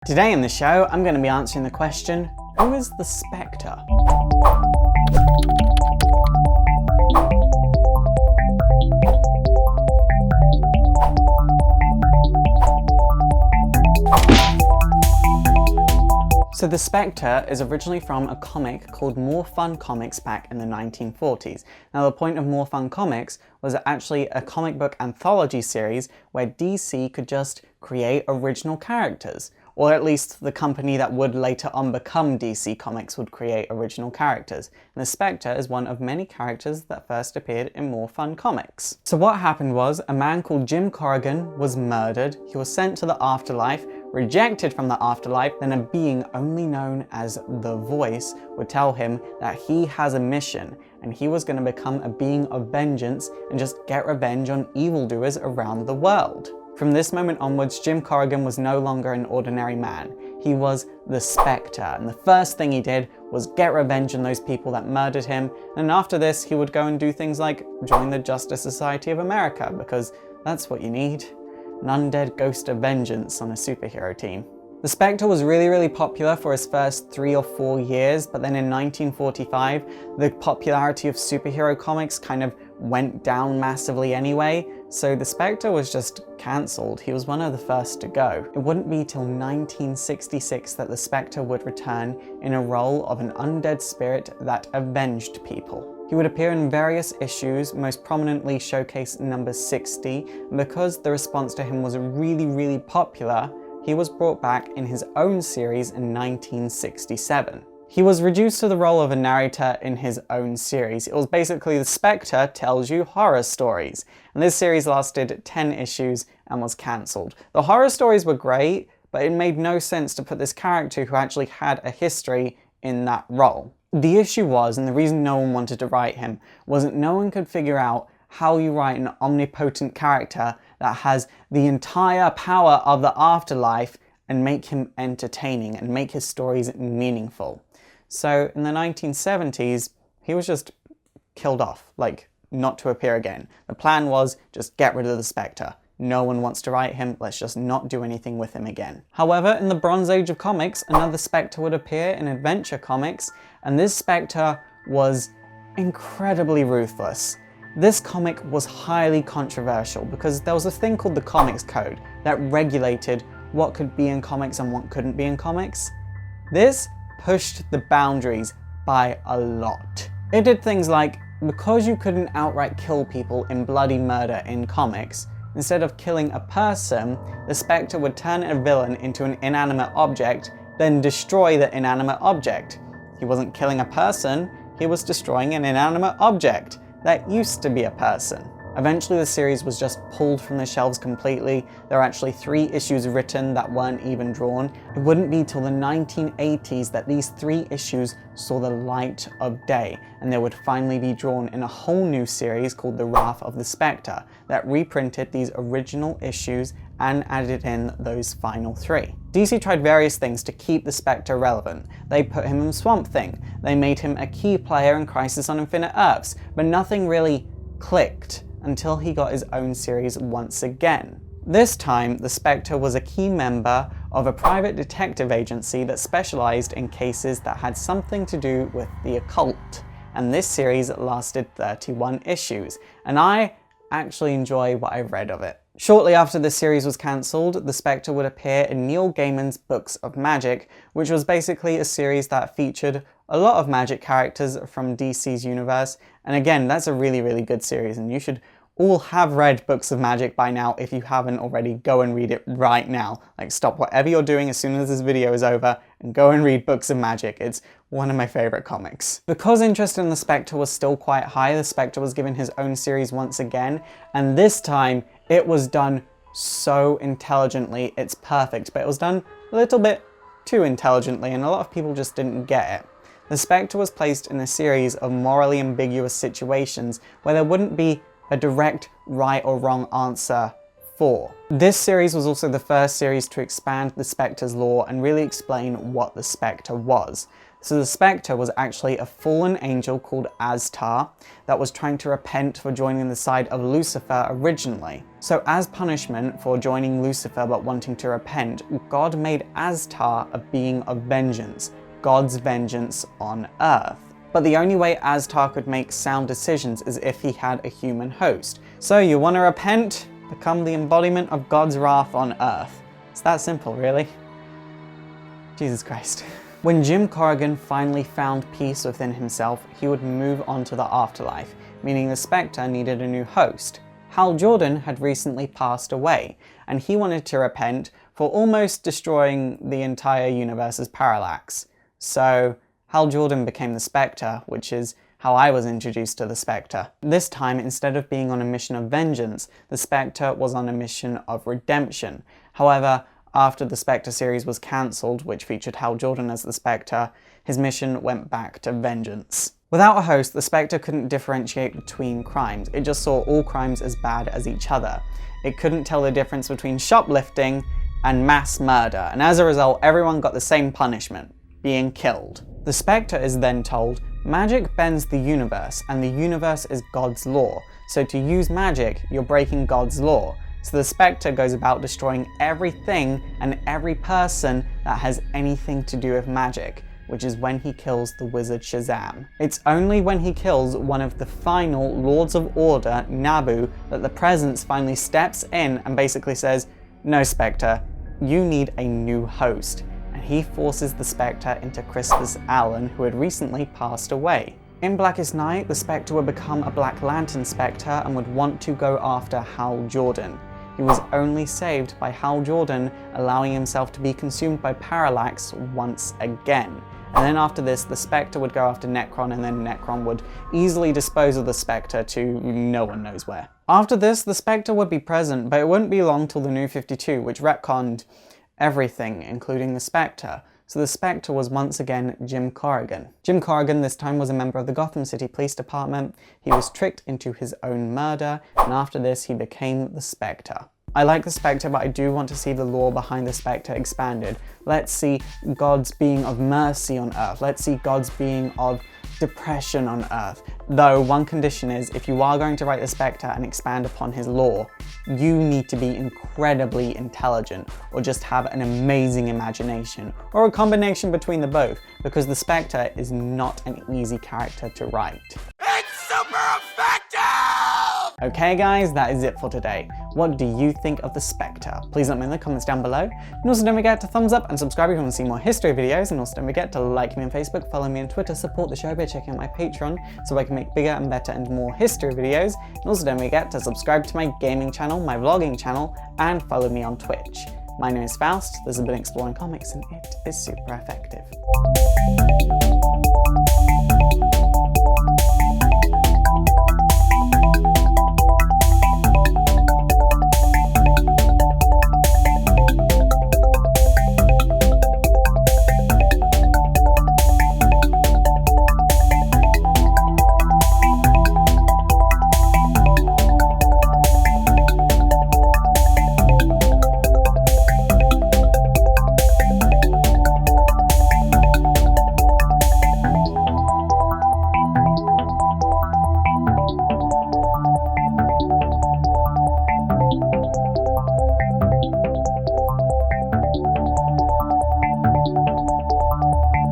Today in the show, I'm going to be answering the question, who is the Spectre? So the Spectre is originally from a comic called More Fun Comics back in the 1940s. Now the point of More Fun Comics was actually a comic book anthology series where DC could just create original characters. Or at least the company that would later on become DC Comics would create original characters. And the Spectre is one of many characters that first appeared in More Fun Comics. So what happened was, a man called Jim Corrigan was murdered, he was sent to the afterlife, rejected from the afterlife, then a being only known as the Voice would tell him that he has a mission and he was going to become a being of vengeance and just get revenge on evildoers around the world. From this moment onwards, Jim Corrigan was no longer an ordinary man. He was the Spectre, and the first thing he did was get revenge on those people that murdered him, and after this he would go and do things like join the Justice Society of America, because that's what you need. An undead ghost of vengeance on a superhero team. The Spectre was really popular for his first 3 or 4 years, but then in 1945, the popularity of superhero comics kind of went down massively anyway, so the Spectre was just cancelled. He was one of the first to go. It wouldn't be till 1966 that the Spectre would return in a role of an undead spirit that avenged people. He would appear in various issues, most prominently showcase number 60, and because the response to him was really popular, he was brought back in his own series in 1967. He was reduced to the role of a narrator in his own series. It was basically the Spectre tells you horror stories. And this series lasted 10 issues and was cancelled. The horror stories were great, but it made no sense to put this character who actually had a history in that role. The issue was, and the reason no one wanted to write him, was that no one could figure out how you write an omnipotent character that has the entire power of the afterlife and make him entertaining and make his stories meaningful. So in the 1970s, he was just killed off, like not to appear again. The plan was just get rid of the Spectre. No one wants to write him, let's just not do anything with him again. However, in the Bronze Age of comics, another Spectre would appear in Adventure Comics, and this Spectre was incredibly ruthless. This comic was highly controversial because there was a thing called the Comics Code that regulated what could be in comics and what couldn't be in comics. This pushed the boundaries by a lot. It did things like, because you couldn't outright kill people in bloody murder in comics, instead of killing a person, the Spectre would turn a villain into an inanimate object, then destroy the inanimate object. He wasn't killing a person, he was destroying an inanimate object that used to be a person. Eventually the series was just pulled from the shelves completely. There were actually 3 issues written that weren't even drawn. It wouldn't be till the 1980s that these 3 issues saw the light of day, and they would finally be drawn in a whole new series called The Wrath of the Spectre that reprinted these original issues and added in those final 3. DC tried various things to keep the Spectre relevant. They put him in Swamp Thing, they made him a key player in Crisis on Infinite Earths, but nothing really clicked until he got his own series once again. This time, the Spectre was a key member of a private detective agency that specialized in cases that had something to do with the occult, and this series lasted 31 issues, and I actually enjoy what I've read of it. Shortly after the series was cancelled, the Spectre would appear in Neil Gaiman's Books of Magic, which was basically a series that featured a lot of magic characters from DC's universe, and again, that's a really good series, and you should all have read Books of Magic by now. If you haven't already, go and read it right now. Like, stop whatever you're doing as soon as this video is over and go and read Books of Magic. It's one of my favourite comics. Because interest in the Spectre was still quite high, the Spectre was given his own series once again, and this time it was done so intelligently, it's perfect, but it was done a little bit too intelligently, and a lot of people just didn't get it. The Spectre was placed in a series of morally ambiguous situations where there wouldn't be a direct right or wrong answer for. This series was also the first series to expand the Spectre's lore and really explain what the Spectre was. So the Spectre was actually a fallen angel called Astar that was trying to repent for joining the side of Lucifer originally. So as punishment for joining Lucifer but wanting to repent, God made Astar a being of vengeance, God's vengeance on Earth. But the only way Astar could make sound decisions is if he had a human host. So you want to repent? Become the embodiment of God's wrath on Earth. It's that simple, really. Jesus Christ. When Jim Corrigan finally found peace within himself, he would move on to the afterlife, meaning the Spectre needed a new host. Hal Jordan had recently passed away, and he wanted to repent for almost destroying the entire universe's parallax. So Hal Jordan became the Spectre, which is how I was introduced to the Spectre. This time, instead of being on a mission of vengeance, the Spectre was on a mission of redemption. However, after the Spectre series was cancelled, which featured Hal Jordan as the Spectre, his mission went back to vengeance. Without a host, the Spectre couldn't differentiate between crimes. It just saw all crimes as bad as each other. It couldn't tell the difference between shoplifting and mass murder, and as a result, everyone got the same punishment, being killed. The Spectre is then told, magic bends the universe, and the universe is God's law, so to use magic, you're breaking God's law. So the Spectre goes about destroying everything and every person that has anything to do with magic, which is when he kills the wizard Shazam. It's only when he kills one of the final Lords of Order, Nabu, that the Presence finally steps in and basically says, no Spectre, you need a new host. And he forces the Spectre into Crispus Allen, who had recently passed away. In Blackest Night, the Spectre would become a Black Lantern Spectre and would want to go after Hal Jordan. He was only saved by Hal Jordan allowing himself to be consumed by Parallax once again. And then after this, the Spectre would go after Necron, and then Necron would easily dispose of the Spectre to no one knows where. After this, the Spectre would be present, but it wouldn't be long till the New 52, which retconned everything, including the Spectre. So the Spectre was once again Jim Corrigan. Jim Corrigan this time was a member of the Gotham City Police Department. He was tricked into his own murder, and after this he became the Spectre. I like the Spectre, but I do want to see the lore behind the Spectre expanded. Let's see God's being of mercy on Earth. Let's see God's being of depression on Earth. Though one condition is, if you are going to write the Spectre and expand upon his lore, you need to be incredibly intelligent, or just have an amazing imagination, or a combination between the both, because the Spectre is not an easy character to write. It's super effective! Okay guys, that is it for today. What do you think of the Spectre? Please let me know in the comments down below. And also don't forget to thumbs up and subscribe if you want to see more history videos, and also don't forget to like me on Facebook, follow me on Twitter, support the show by checking out my Patreon so I can make bigger and better and more history videos. And also don't forget to subscribe to my gaming channel, my vlogging channel, and follow me on Twitch. My name is Faust, this has been Exploring Comics, and it is super effective.